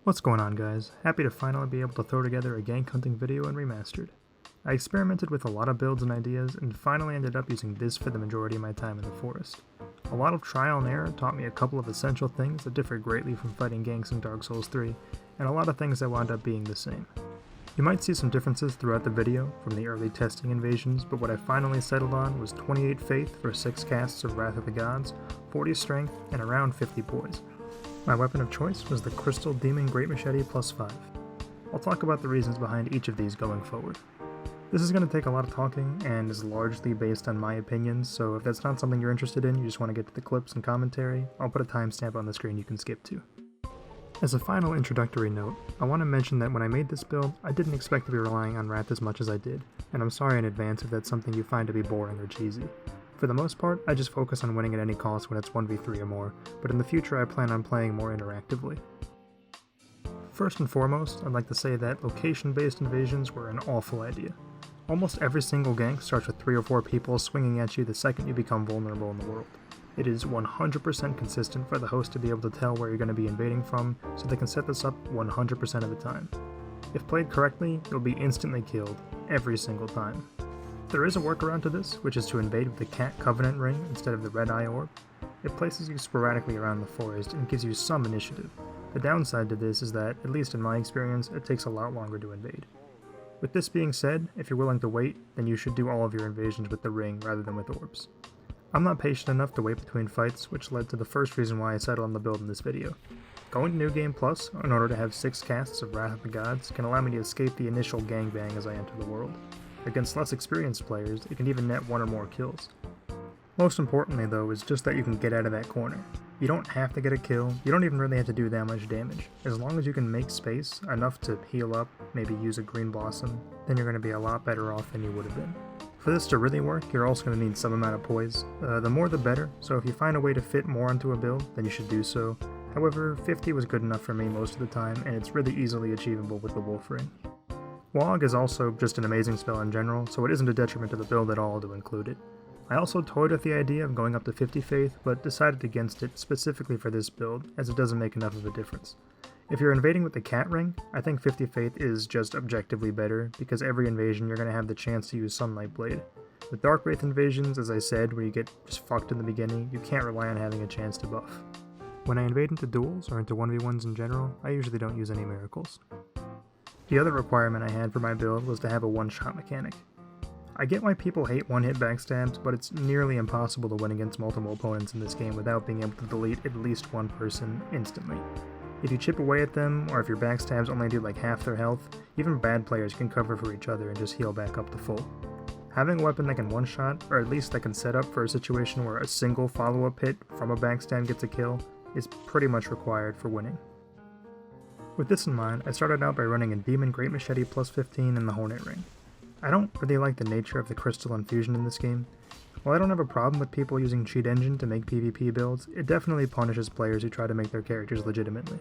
What's going on, guys? Happy to finally be able to throw together a Gank Hunting video in Remastered. I experimented with a lot of builds and ideas and finally ended up using this for the majority of my time in the forest. A lot of trial and error taught me a couple of essential things that differ greatly from fighting ganks in Dark Souls 3, and a lot of things that wound up being the same. You might see some differences throughout the video from the early testing invasions, but what I finally settled on was 28 Faith for 6 casts of Wrath of the Gods, 40 Strength, and around 50 Poise. My weapon of choice was the Crystal Demon Great Machete plus 5. I'll talk about the reasons behind each of these going forward. This is going to take a lot of talking and is largely based on my opinions, so if that's not something you're interested in, you just want to get to the clips and commentary, I'll put a timestamp on the screen you can skip to. As a final introductory note, I want to mention that when I made this build, I didn't expect to be relying on Wrath as much as I did, and I'm sorry in advance if that's something you find to be boring or cheesy. For the most part, I just focus on winning at any cost when it's 1v3 or more, but in the future I plan on playing more interactively. First and foremost, I'd like to say that location-based invasions were an awful idea. Almost every single gank starts with 3 or 4 people swinging at you the second you become vulnerable in the world. It is 100% consistent for the host to be able to tell where you're going to be invading from, so they can set this up 100% of the time. If played correctly, you'll be instantly killed, every single time. There is a workaround to this, which is to invade with the Cat Covenant Ring instead of the Red Eye Orb. It places you sporadically around the forest and gives you some initiative. The downside to this is that, at least in my experience, it takes a lot longer to invade. With this being said, if you're willing to wait, then you should do all of your invasions with the ring rather than with orbs. I'm not patient enough to wait between fights, which led to the first reason why I settled on the build in this video. Going to New Game Plus, in order to have 6 casts of Wrath of the Gods, can allow me to escape the initial gangbang as I enter the world. Against less experienced players, it can even net 1 or more kills. Most importantly though is just that you can get out of that corner. You don't have to get a kill, you don't even really have to do that much damage. As long as you can make space, enough to heal up, maybe use a green blossom, then you're going to be a lot better off than you would have been. For this to really work, you're also going to need some amount of poise. The more the better, so if you find a way to fit more into a build, then you should do so. However, 50 was good enough for me most of the time, and it's really easily achievable with the Wolf Ring. Wog is also just an amazing spell in general, so it isn't a detriment to the build at all to include it. I also toyed with the idea of going up to 50 Faith, but decided against it specifically for this build, as it doesn't make enough of a difference. If you're invading with the Cat Ring, I think 50 Faith is just objectively better, because every invasion you're going to have the chance to use Sunlight Blade. With Dark Wraith invasions, as I said, where you get just fucked in the beginning, you can't rely on having a chance to buff. When I invade into duels, or into 1v1s in general, I usually don't use any miracles. The other requirement I had for my build was to have a one-shot mechanic. I get why people hate one-hit backstabs, but it's nearly impossible to win against multiple opponents in this game without being able to delete at least one person instantly. If you chip away at them, or if your backstabs only do like half their health, even bad players can cover for each other and just heal back up to full. Having a weapon that can one-shot, or at least that can set up for a situation where a single follow-up hit from a backstab gets a kill, is pretty much required for winning. With this in mind, I started out by running a Demon Great Machete plus 15 in the Hornet Ring. I don't really like the nature of the crystal infusion in this game. While I don't have a problem with people using Cheat Engine to make PvP builds, it definitely punishes players who try to make their characters legitimately.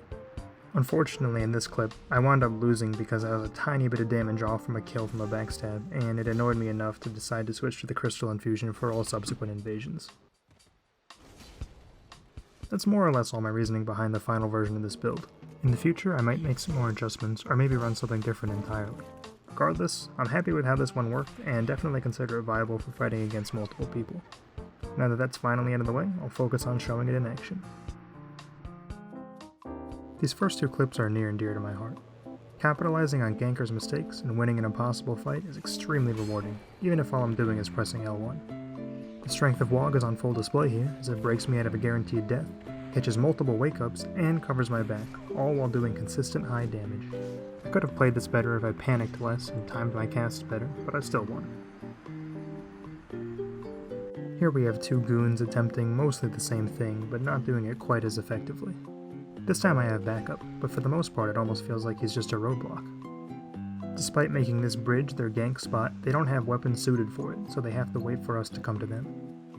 Unfortunately in this clip, I wound up losing because I was a tiny bit of damage off from a kill from a backstab, and it annoyed me enough to decide to switch to the crystal infusion for all subsequent invasions. That's more or less all my reasoning behind the final version of this build. In the future I might make some more adjustments, or maybe run something different entirely. Regardless, I'm happy with how this one worked, and definitely consider it viable for fighting against multiple people. Now that that's finally out of the way, I'll focus on showing it in action. These first 2 clips are near and dear to my heart. Capitalizing on gankers' mistakes and winning an impossible fight is extremely rewarding, even if all I'm doing is pressing L1. The strength of Wog is on full display here, as it breaks me out of a guaranteed death, catches multiple wake-ups, and covers my back, all while doing consistent high damage. I could have played this better if I panicked less and timed my casts better, but I still won. Here we have 2 goons attempting mostly the same thing, but not doing it quite as effectively. This time I have backup, but for the most part it almost feels like he's just a roadblock. Despite making this bridge their gank spot, they don't have weapons suited for it, so they have to wait for us to come to them.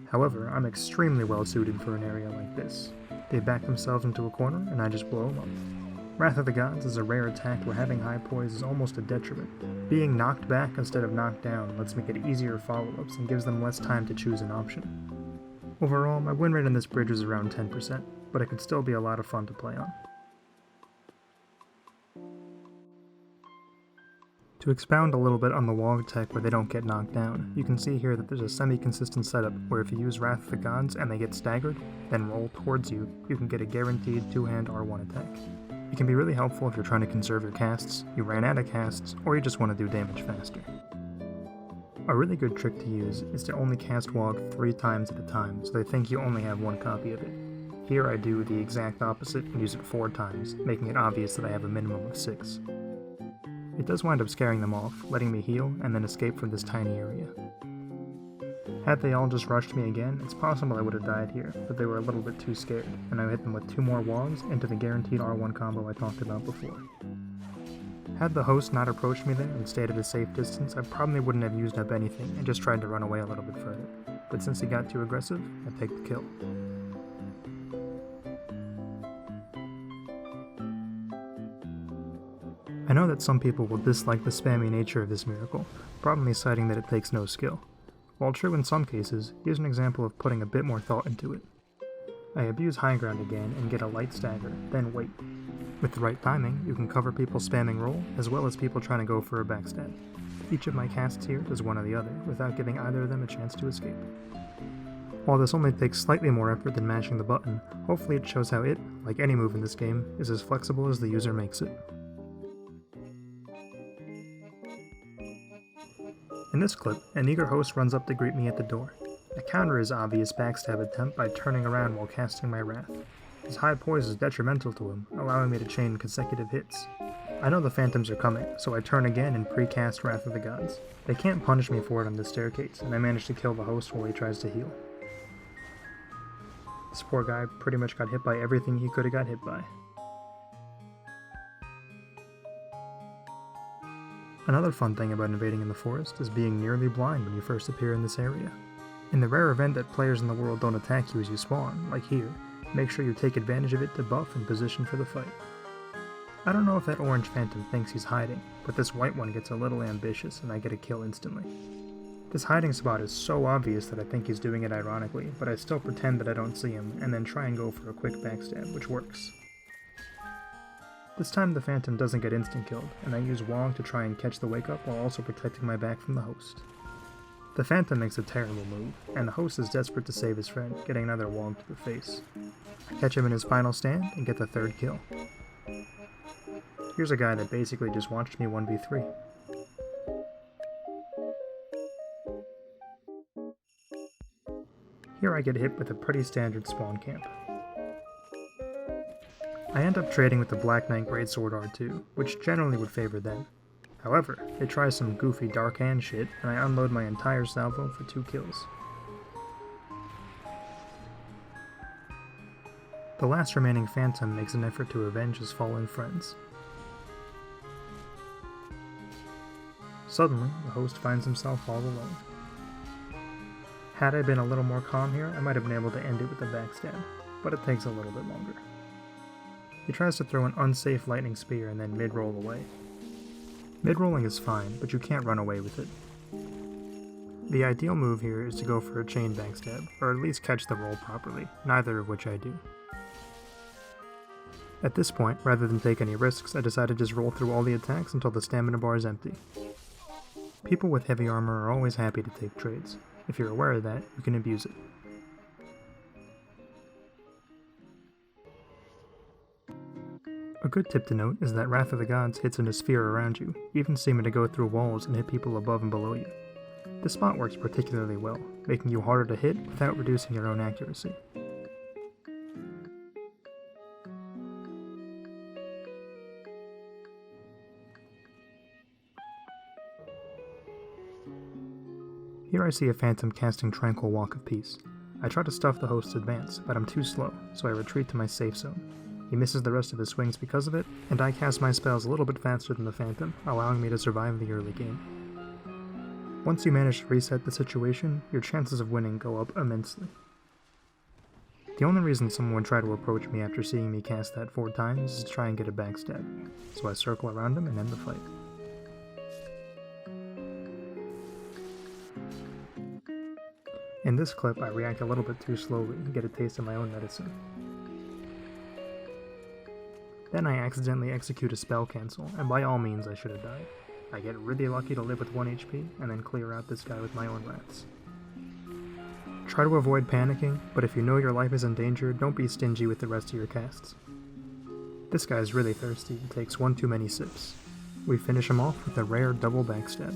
However, I'm extremely well suited for an area like this. They back themselves into a corner, and I just blow them up. Wrath of the Gods is a rare attack where having high poise is almost a detriment. Being knocked back instead of knocked down lets me get easier follow-ups and gives them less time to choose an option. Overall, my win rate on this bridge is around 10%, but it could still be a lot of fun to play on. To expound a little bit on the wog tech where they don't get knocked down, you can see here that there's a semi-consistent setup where if you use Wrath of the Gods and they get staggered, then roll towards you, you can get a guaranteed 2-hand R1 attack. It can be really helpful if you're trying to conserve your casts, you ran out of casts, or you just want to do damage faster. A really good trick to use is to only cast Wog 3 times at a time, so they think you only have 1 copy of it. Here I do the exact opposite and use it 4 times, making it obvious that I have a minimum of 6. It does wind up scaring them off, letting me heal and then escape from this tiny area. Had they all just rushed me again, it's possible I would have died here, but they were a little bit too scared, and I hit them with 2 more Wogs into the guaranteed R1 combo I talked about before. Had the host not approached me there and stayed at a safe distance, I probably wouldn't have used up anything and just tried to run away a little bit further, but since he got too aggressive, I take the kill. I know that some people will dislike the spammy nature of this miracle, probably citing that it takes no skill. While true in some cases, here's an example of putting a bit more thought into it. I abuse high ground again and get a light stagger, then wait. With the right timing, you can cover people spamming roll, as well as people trying to go for a backstab. Each of my casts here does one or the other, without giving either of them a chance to escape. While this only takes slightly more effort than mashing the button, hopefully it shows how it, like any move in this game, is as flexible as the user makes it. In this clip, an eager host runs up to greet me at the door. I counter his obvious backstab attempt by turning around while casting my Wrath. His high poise is detrimental to him, allowing me to chain consecutive hits. I know the phantoms are coming, so I turn again and pre-cast Wrath of the Gods. They can't punish me for it on the staircase, and I manage to kill the host while he tries to heal. This poor guy pretty much got hit by everything he could have got hit by. Another fun thing about invading in the forest is being nearly blind when you first appear in this area. In the rare event that players in the world don't attack you as you spawn, like here, make sure you take advantage of it to buff and position for the fight. I don't know if that orange phantom thinks he's hiding, but this white one gets a little ambitious and I get a kill instantly. This hiding spot is so obvious that I think he's doing it ironically, but I still pretend that I don't see him and then try and go for a quick backstab, which works. This time the phantom doesn't get instant killed, and I use Wong to try and catch the wake up while also protecting my back from the host. The phantom makes a terrible move, and the host is desperate to save his friend, getting another Wong to the face. I catch him in his final stand and get the 3rd kill. Here's a guy that basically just watched me 1v3. Here I get hit with a pretty standard spawn camp. I end up trading with the Black Knight Greatsword R2, which generally would favor them. However, they try some goofy dark hand shit, and I unload my entire salvo for 2 kills. The last remaining phantom makes an effort to avenge his fallen friends. Suddenly, the host finds himself all alone. Had I been a little more calm here, I might have been able to end it with a backstab, but it takes a little bit longer. He tries to throw an unsafe lightning spear and then mid-roll away. Mid-rolling is fine, but you can't run away with it. The ideal move here is to go for a chain backstab, or at least catch the roll properly, neither of which I do. At this point, rather than take any risks, I decide to just roll through all the attacks until the stamina bar is empty. People with heavy armor are always happy to take trades. If you're aware of that, you can abuse it. A good tip to note is that Wrath of the Gods hits in a sphere around you, even seeming to go through walls and hit people above and below you. This spot works particularly well, making you harder to hit without reducing your own accuracy. Here I see a phantom casting Tranquil Walk of Peace. I try to stuff the host's advance, but I'm too slow, so I retreat to my safe zone. He misses the rest of his swings because of it, and I cast my spells a little bit faster than the phantom, allowing me to survive the early game. Once you manage to reset the situation, your chances of winning go up immensely. The only reason someone would try to approach me after seeing me cast that 4 times is to try and get a backstab, so I circle around him and end the fight. In this clip, I react a little bit too slowly and get a taste of my own medicine. Then I accidentally execute a spell cancel, and by all means I should have died. I get really lucky to live with 1 HP, and then clear out this guy with my own wraths. Try to avoid panicking, but if you know your life is in danger, don't be stingy with the rest of your casts. This guy is really thirsty and takes one too many sips. We finish him off with a rare double backstab.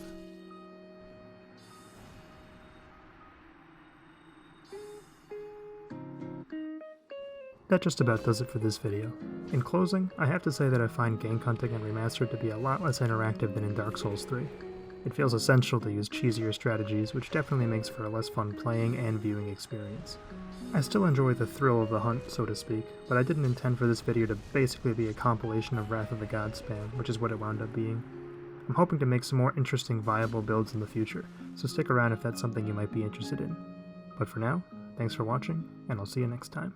That just about does it for this video. In closing, I have to say that I find Gank Hunting and Remastered to be a lot less interactive than in Dark Souls 3. It feels essential to use cheesier strategies, which definitely makes for a less fun playing and viewing experience. I still enjoy the thrill of the hunt, so to speak, but I didn't intend for this video to basically be a compilation of Wrath of the Gods spam, which is what it wound up being. I'm hoping to make some more interesting viable builds in the future, so stick around if that's something you might be interested in. But for now, thanks for watching, and I'll see you next time.